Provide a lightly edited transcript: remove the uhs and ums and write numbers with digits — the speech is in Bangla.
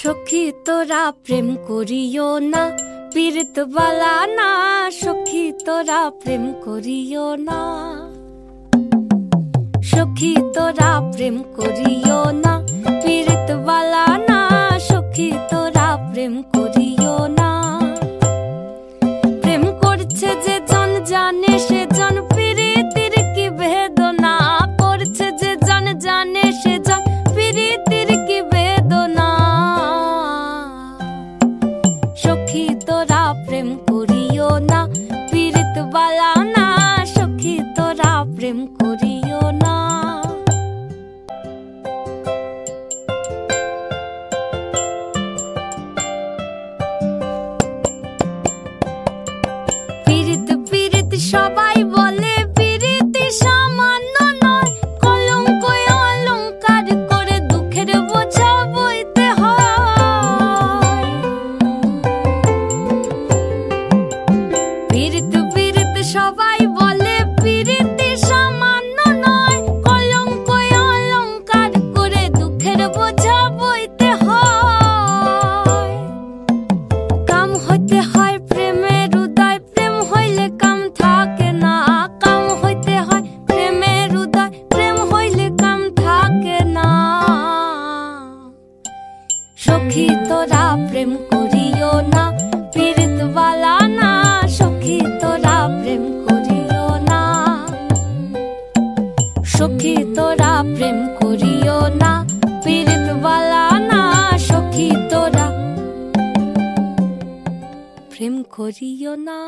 সখী তোরা প্রেম করিও না, পীড়িত বালা না। সখী তোরা প্রেম করিও না, সখী তোরা প্রেম করিও না, পীড়িত বালা না। সখী তোরা প্রেম করিও না। প্রেম করছে যে জন জানে সে জন পীড়িতের কি বেদনা। করছে যে জন জানে সে জন পীড়িতের কি বেদনা। সখী তোরা প্রেম করিও না, পীড়িত বালা না। সখী তোরা প্রেম করিও না। পীড়িত পীড়িত সবাই বলে পীড়িতি সামান্য নয়। কলঙ্ক অলঙ্কার করে দুঃখের বোঝা বইতে হয়। পীড়িত পীড়িত সবাই বলে পীড়িতি সামান্য নয়। কলঙ্ক অলঙ্কার করে দুঃখের বোঝা বইতে হয়। কাম হইতে হয় প্রেমের উদয়, প্রেম হইলে কাম থাকে না। কাম হইতে হয় প্রেমের উদয়, প্রেম হইলে কাম থাকে না। সখী তোরা প্রেম করিও না, পীড়িত বালা না। সখী তোরা প্রেম করিও না, সখী তোরা প্রেম করিও না, পীড়িত বালা না। সখী তোরা প্রেম করিও না।